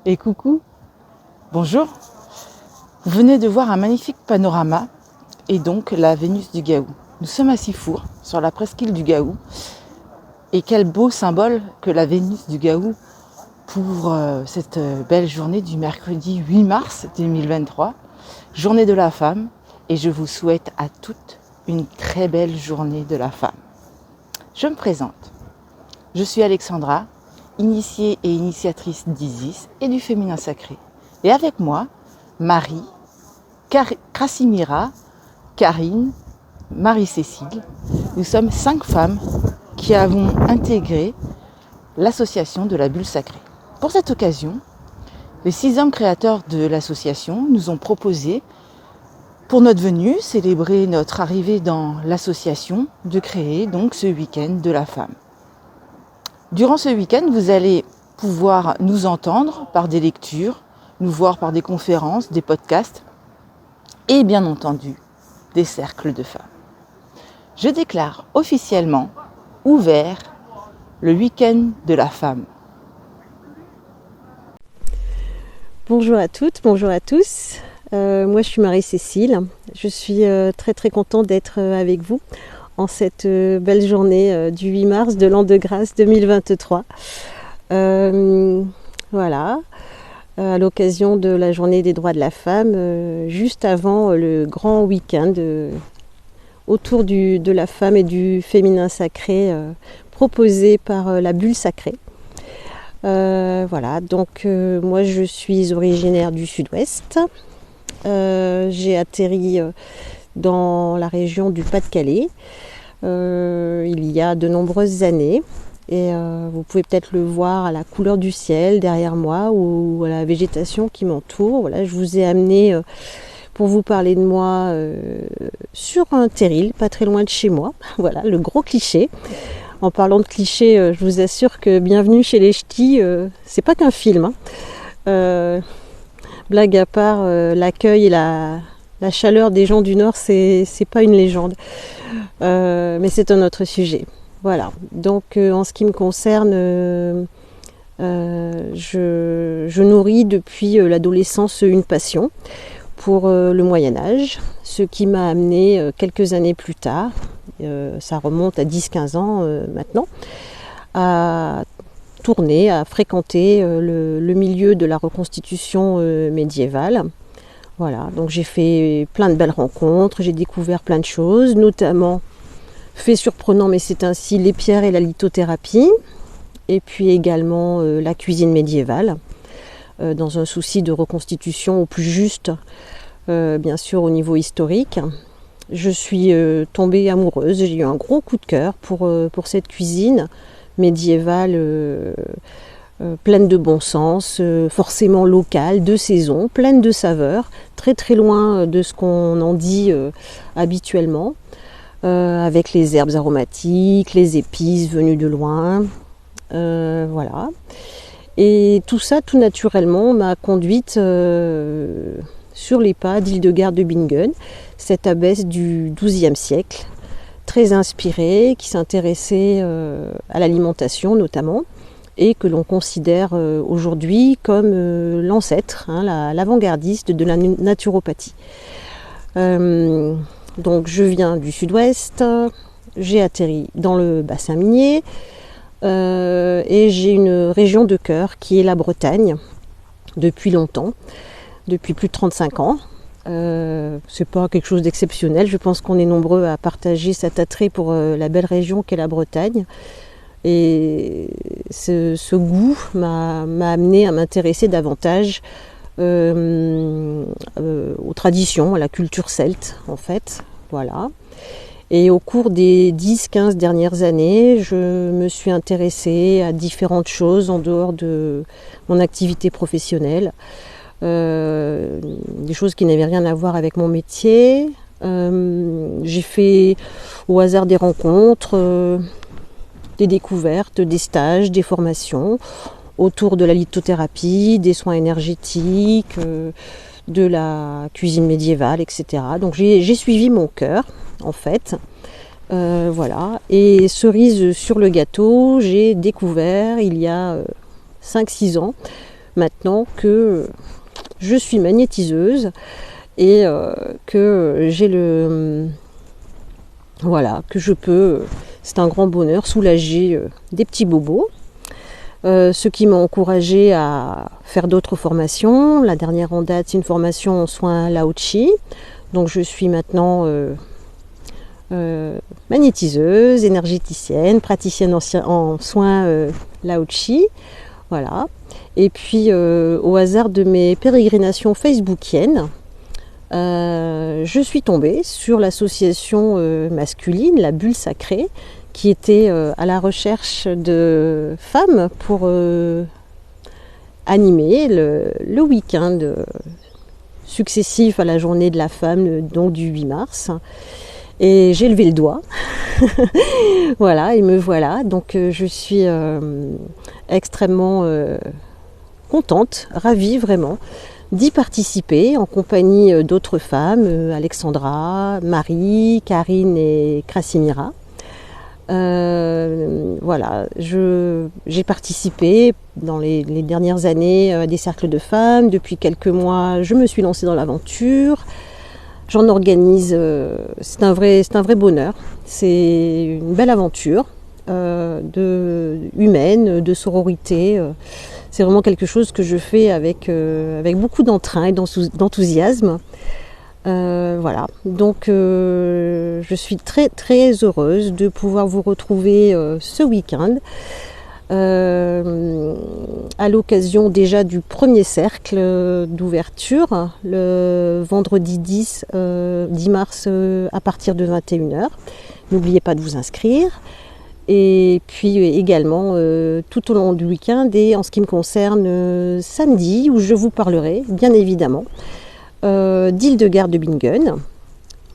Et coucou, bonjour. Vous venez de voir un magnifique panorama et donc la Vénus du Gaou. Nous sommes à Sifour, sur la presqu'île du Gaou. Et quel beau symbole que la Vénus du Gaou pour cette belle journée du mercredi 8 mars 2023, journée de la femme. Et je vous souhaite à toutes une très belle journée de la femme. Je me présente. Je suis Alexandra, initiée et initiatrice d'Isis et du féminin sacré. Et avec moi, Marie, Krasimira, Karine, Marie-Cécile. Nous sommes 5 femmes qui avons intégré l'association de la bulle sacrée. Pour cette occasion, les 6 hommes créateurs de l'association nous ont proposé, pour notre venue, célébrer notre arrivée dans l'association, de créer donc ce week-end de la femme. Durant ce week-end, vous allez pouvoir nous entendre par des lectures, nous voir par des conférences, des podcasts et bien entendu des cercles de femmes. Je déclare officiellement ouvert le week-end de la femme. Bonjour à toutes, bonjour à tous. Moi je suis Marie-Cécile. Je suis très très contente d'être avec vous en cette belle journée du 8 mars de l'an de grâce 2023. Voilà, à l'occasion de la journée des droits de la femme, juste avant le grand week-end autour de la femme et du féminin sacré proposé par la bulle sacrée. Voilà, donc moi je suis originaire du sud-ouest. J'ai atterri dans la région du Pas-de-Calais il y a de nombreuses années et vous pouvez peut-être le voir à la couleur du ciel derrière moi ou à la végétation qui m'entoure. Voilà, je vous ai amené pour vous parler de moi sur un terril, pas très loin de chez moi. Voilà, le gros cliché. En parlant de clichés, je vous assure que Bienvenue chez les Ch'tis, c'est pas qu'un film. Blague à part, l'accueil et la chaleur des gens du Nord, c'est pas une légende. Mais c'est un autre sujet. Voilà. Donc en ce qui me concerne, je nourris depuis l'adolescence une passion pour le Moyen-Âge, ce qui m'a amené quelques années plus tard, ça remonte à 10-15 ans maintenant, à tourner, à fréquenter le milieu de la reconstitution médiévale. Voilà, donc j'ai fait plein de belles rencontres, j'ai découvert plein de choses, notamment, fait surprenant mais c'est ainsi, les pierres et la lithothérapie, et puis également la cuisine médiévale, dans un souci de reconstitution au plus juste, bien sûr au niveau historique. Je suis tombée amoureuse, j'ai eu un gros coup de cœur pour cette cuisine médiévale pleine de bon sens, forcément locale, de saison, pleine de saveurs, très très loin de ce qu'on en dit habituellement, avec les herbes aromatiques, les épices venues de loin, voilà. Et tout ça, tout naturellement, m'a conduite sur les pas d'Hildegard de Bingen, cette abbesse du XIIe siècle, très inspirée, qui s'intéressait à l'alimentation notamment, et que l'on considère aujourd'hui comme l'ancêtre, l'avant-gardiste de la naturopathie. Donc je viens du sud-ouest, j'ai atterri dans le bassin minier, et j'ai une région de cœur qui est la Bretagne, depuis longtemps, depuis plus de 35 ans. C'est pas quelque chose d'exceptionnel, je pense qu'on est nombreux à partager cet attrait pour la belle région qu'est la Bretagne. Et ce goût m'a amené à m'intéresser davantage aux traditions, à la culture celte en fait. Voilà. Et au cours des 10-15 dernières années, je me suis intéressée à différentes choses en dehors de mon activité professionnelle. Des choses qui n'avaient rien à voir avec mon métier. J'ai fait au hasard des rencontres, des découvertes, des stages, des formations autour de la lithothérapie, des soins énergétiques, de la cuisine médiévale, etc. Donc j'ai suivi mon cœur, en fait. Voilà. Et cerise sur le gâteau, j'ai découvert il y a 5-6 ans maintenant que je suis magnétiseuse et que j'ai que je peux, c'est un grand bonheur, soulager des petits bobos. Ce qui m'a encouragée à faire d'autres formations. La dernière en date, c'est une formation en soins Lao Chi. Donc je suis maintenant magnétiseuse, énergéticienne, praticienne en soins Lao Chi. Voilà. Et puis au hasard de mes pérégrinations facebookiennes, je suis tombée sur l'association masculine, la Bulle Sacrée, qui était à la recherche de femmes pour animer le week-end successif à la journée de la femme, donc du 8 mars. Et j'ai levé le doigt. Voilà, et me voilà. Donc je suis extrêmement contente, ravie vraiment d'y participer en compagnie d'autres femmes, Alexandra, Marie, Karine et Krasimira. Voilà, j'ai participé dans les dernières années à des cercles de femmes. Depuis quelques mois, je me suis lancée dans l'aventure. J'en organise, c'est un vrai bonheur. C'est une belle aventure humaine, de sororité. C'est vraiment quelque chose que je fais avec beaucoup d'entrain et d'enthousiasme. Voilà, donc je suis très très heureuse de pouvoir vous retrouver ce week-end à l'occasion déjà du premier cercle d'ouverture le vendredi 10 mars à partir de 21h. N'oubliez pas de vous inscrire. Et puis également tout au long du week-end et en ce qui me concerne samedi où je vous parlerai bien évidemment d'Hildegard de Bingen,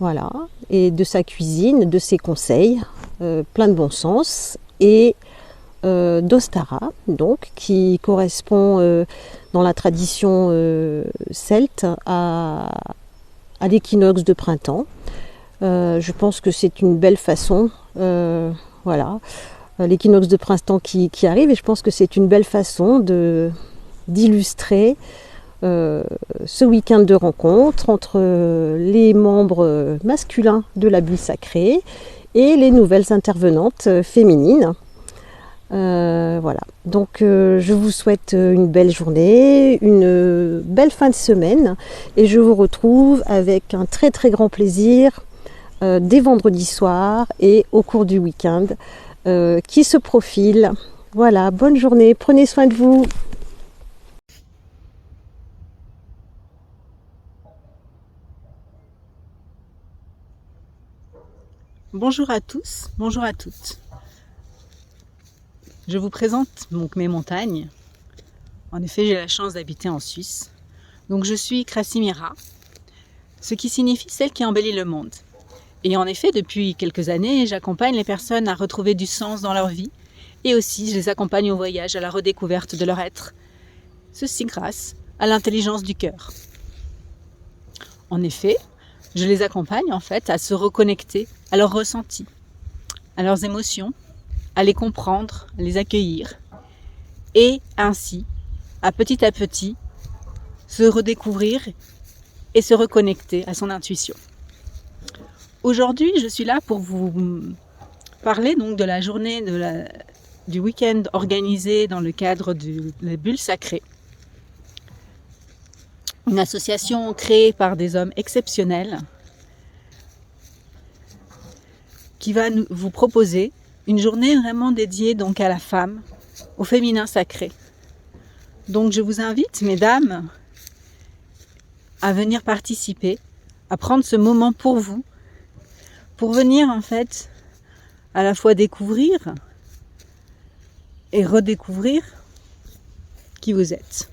voilà, et de sa cuisine, de ses conseils, plein de bon sens, et d'Ostara, donc, qui correspond dans la tradition celte à l'équinoxe de printemps. Je pense que c'est une belle façon, voilà, l'équinoxe de printemps qui arrive, et je pense que c'est une belle façon d'illustrer ce week-end de rencontre entre les membres masculins de la bulle sacrée et les nouvelles intervenantes féminines. Voilà, donc je vous souhaite une belle journée, une belle fin de semaine et je vous retrouve avec un très très grand plaisir dès vendredi soir et au cours du week-end qui se profile. Voilà, bonne journée, prenez soin de vous. Bonjour à tous, bonjour à toutes. Je vous présente donc mes montagnes. En effet, j'ai la chance d'habiter en Suisse. Donc je suis Krasimira, ce qui signifie celle qui embellit le monde. Et en effet, depuis quelques années, j'accompagne les personnes à retrouver du sens dans leur vie. Et aussi, je les accompagne au voyage, à la redécouverte de leur être. Ceci grâce à l'intelligence du cœur. En effet, je les accompagne en fait à se reconnecter à leurs ressentis, à leurs émotions, à les comprendre, à les accueillir et ainsi, à petit, se redécouvrir et se reconnecter à son intuition. Aujourd'hui, je suis là pour vous parler donc de la journée du week-end organisé dans le cadre de la bulle sacrée. Une association créée par des hommes exceptionnels qui va vous proposer une journée vraiment dédiée donc à la femme, au féminin sacré. Donc je vous invite, mesdames, à venir participer, à prendre ce moment pour vous, pour venir en fait à la fois découvrir et redécouvrir qui vous êtes.